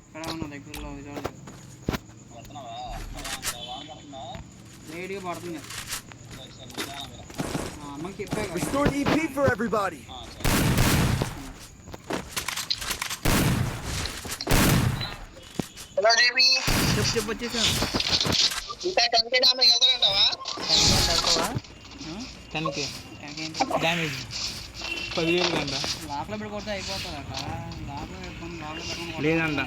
ఇక్కడ ఉన్న దగ్గరలో చూడండి లేడీగా పడుతుంది అమ్మకి చెప్పా Restore EP for everybody. Hello JB చెప్పు వచ్చేసాను. ఇంకా 10K డ్యామేజ్ అవుతారంటావా? 10K డ్యామేజ్ 10,000 కంట లోపల పెట్టుకుంటే అయిపోతుంది అట్లా లోపల పెట్టుకుని లేదంట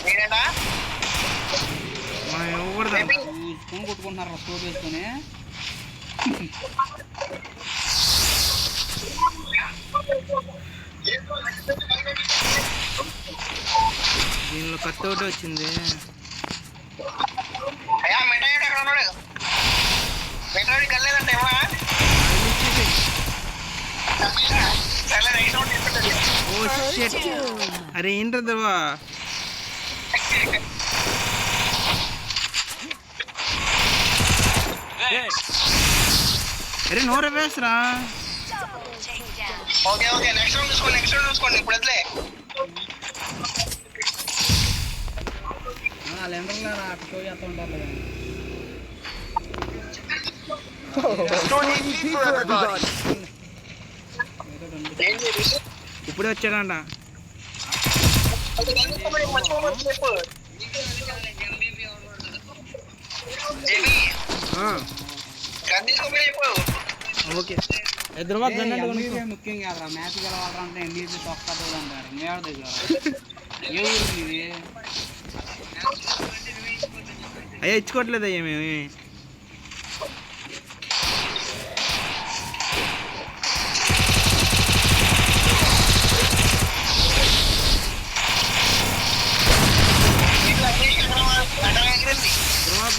నేనేనా మనం ఇవ్వకూడదంట. స్పూన్ కొట్టుకుంటున్నారు స్టోర్ వేసుకొని దీనిలో కట్ అవుట్ వచ్చింది. అయ్యా మెటాయిడ్ ఎక్కడ ఉన్నాడు? మెటాయిడ్ కల్లేదంటే ఏమా ఓ షిట్. అరే ఏంట్రా దర్వా అరే నో రివర్స్ రా. ఓకే ఓకే నెక్స్ట్ రౌండ్ చూసుకోండి ఇప్పుడు వదిలే. లెండర్లో షో చేస్తూ ఉంటారు Restore EP for everybody. ఇప్పుడే వచ్చాడంట. ఓకే ముఖ్యం కాదురా మ్యాచ్ గెలవాలంటే ఎన్డీపీ తొక్కదు అంటారు ఇంకేడ దగ్గర ఏ ఊరు ఇది అయ్యా ఇచ్చుకోవట్లేదు అయ్యా మేము.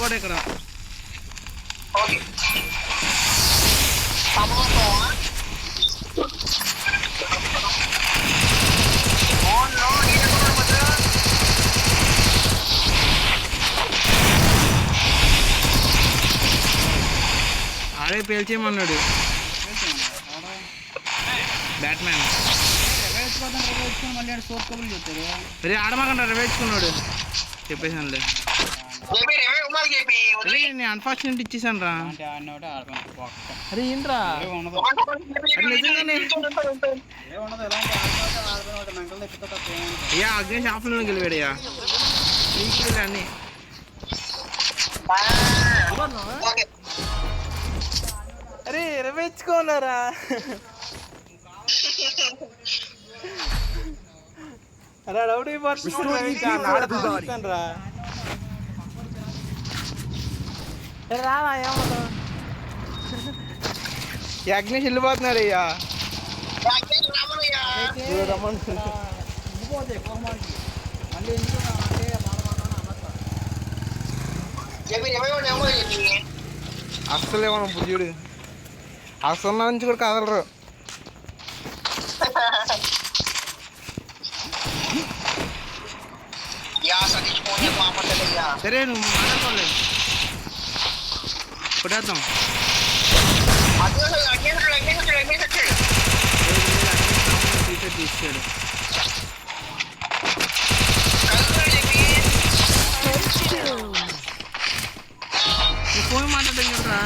కూడా ఇక్కడ ఆడే పేల్చేయమన్నాడు బ్యాట్మ్యాన్. మళ్ళీ సోప్ కబులు చెప్తారు అరే ఆడమాకంట రవేచుకున్నాడు చెప్పేసానులే. నేను అన్ఫార్చునేట్ ఇచ్చేసాను రా. అరే ఏంట్రా నిజంగానే అయ్యా అగ్నేష్ ఆఫ్లో గెలివాడయ్యా అన్ని. అరే రవేచుకోన్నారా అరే రౌడీ పర్సన్ రా. రావా ఏమన్నా అగ్నేష్ వెళ్ళిపోతున్నాడు అయ్యా. అస్సలు ఏమన్నా బుజ్జుడు అసలు నుంచి కూడా కదలరు. సరే నువ్వు మాట్లాడుకోలేదు కొట్టేద్దాం. తీసాడు ఫోన్ మాట్లాడడం కదరా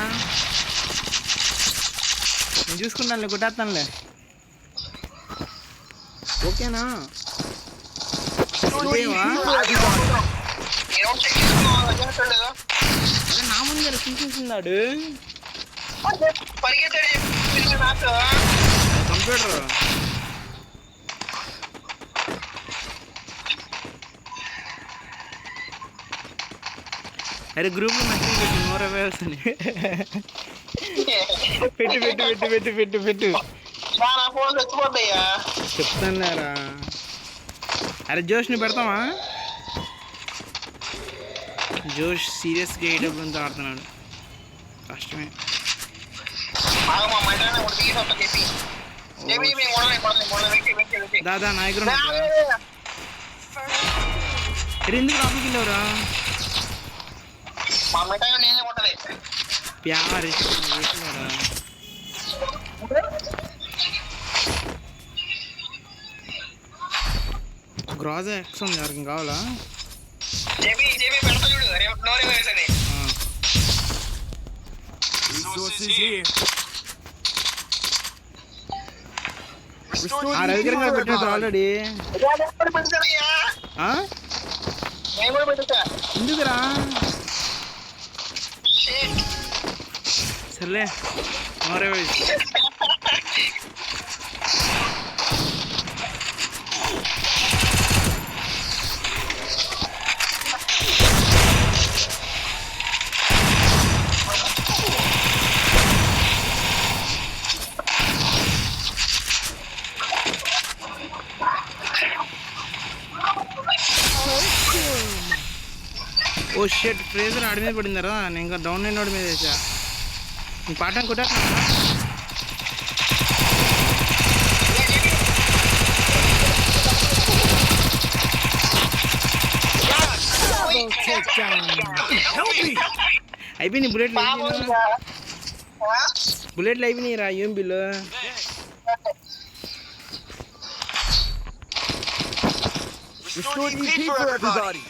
నేను చూసుకుంటానులే కొట్టేస్తానులే. ఓకేనా నా ముందు తీసేసిందాడు కంప్యూటర్. అరే గ్రూప్లో మెసేజ్ పెట్టి నోరా వేయాల్సి పెట్టు పెట్టు పెట్టు పెట్టు పెట్టు పెట్టు చెప్తానులేరా. అరే జోష్ని పెడతావా? జోష్ సీరియస్గా ఏడబ్ల్యూతో ఆడుతున్నాడు కష్టమే. దాదా నాయకుడు ఎందుకు లోపలికి వెళ్ళావురా? ప్యార్ గ్రాజా ఎక్స్ ఉంది, ఎవరికి కావాలా? జేబీ పెడతా చూడు, నో రివైవ్స్ అని. Resources here. ఆ రవికిరణ్ గారు పెట్టాడు ఆల్రెడీ. నేను కూడా పెట్టుతా. ఎందుకురా? సర్లే నో రివైవ్స్. ఓ షెట్, ఫ్రేజర్ ఆడి మీద పడిందరా. నేను ఇంకా డౌన్ అయిన వాడి మీద వేసా. నీ పాఠం కొట్టా. అయిపోయినాయి బుల్లెట్లు అయిపోయినాయి రా. ఏం bill? Restoring EP for everybody.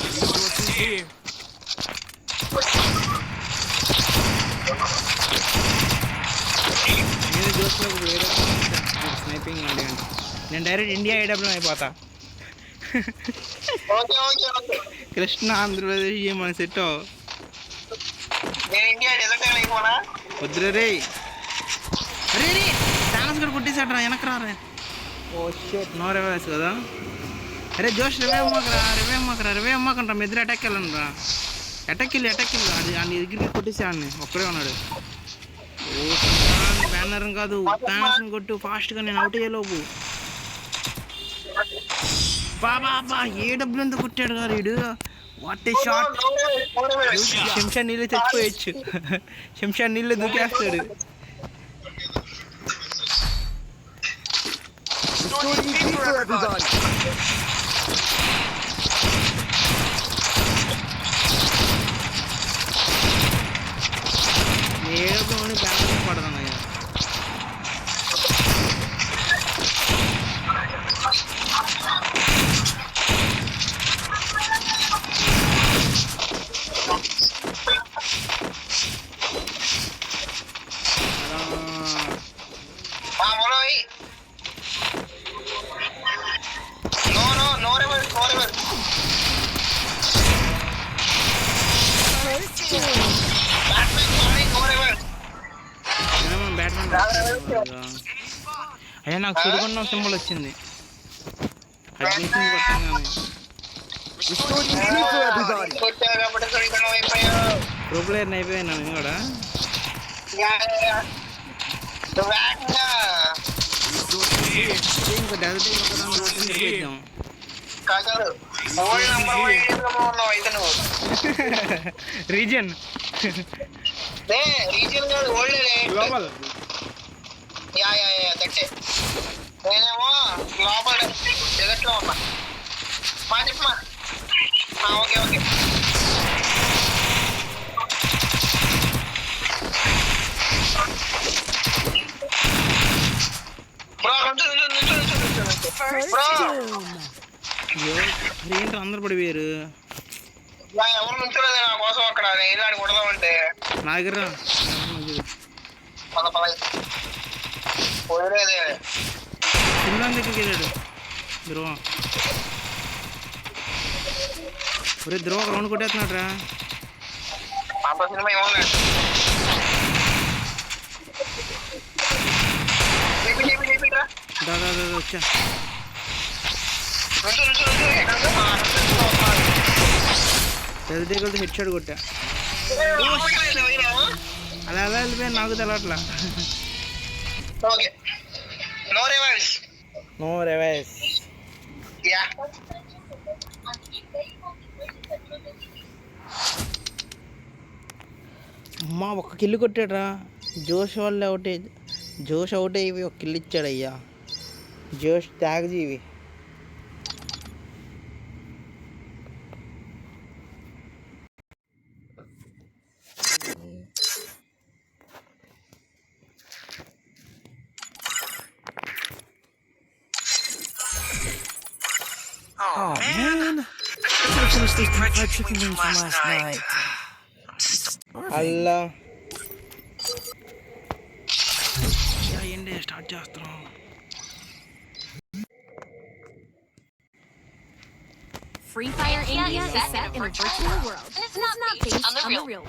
Resources here. నేను చూస్తున్నా వేరే స్నైపింగ్ అండి. నేను డైరెక్ట్ ఇండియా ఏడబ్ల్యూ అయిపోతా. కృష్ణ ఆంధ్రప్రదేశ్ మన సెట్ వద్దురే రే. అరే రే ఛాన్స్ కూడా కొట్టేసాడు రా. వెనక్కి రారా. ఓ షెట్, నో రివైవ్స్ కదా. అరే జోష్ రివైవ్ అమ్మకంటా. మీ ఇద్దరు అటాక్ వెళ్ళండి రా. అటాక్ వెళ్ళి అది ఆ దగ్గరికి కొట్టేసాడిని. ఒక్కడే ఉన్నాడు. ఓ బ్యానర్ కాదు, థానస్ కొట్టు ఫాస్ట్గా. నేను అవుట్ అయ్యేలోపు బాబా ఏడబ్ల్యూ ఎంత కొట్టాడు గారు వీడు. What a shot. శంషా నీళ్ళు చచ్చిపోయచ్చు. శంషా నీళ్ళు దూకేస్తాడు. Restoring EP for everybody. AW banner పడదన్నయ్య. అయ్యా నాకు సుడుకున్న సింబల్ వచ్చింది. Restoring EP for everybody. Pro player అయిపోయాను నేను కూడా. ఇంకా రీజన్ గ్లోబల్. నేనేమో లోపల జగట్లో ఉన్నా. మా చెప్పమా. ఓకే ఏంటి అందరు పడిపోయారు. ఎవరు నుంచోలేదు నా కోసం అక్కడ. నేను ఆడి కొడదామంటే నా దగ్గర సిమ్రాన్ దగ్గరికి వెళ్ళాడు ధ్రువ. ఒరే ధ్రువ రౌండ్ కొట్టేస్తున్నాడు రా. సినిమా ఏమన్నా దాదా వచ్చా. పెద్ద దగ్గర హెడ్ షాట్ కొట్టా. అలా వెళ్ళిపోయాను, నాకు తెలవట్లా. No revives. అమ్మా ఒక్క కిల్లు కొట్టాడురా. జోష్ వాళ్ళు జోష్ అవుట్ అయ్యి ఒక కిల్లు ఇచ్చాడు అయ్యా. జోష్ త్యాగజీవి. Oh, man. I should have finished those deep fried chicken wings from last night. అల్లా ఏంటి స్టార్ట్ చేస్తున్నాం. Free Fire India is set in a virtual world. It's not based on the real.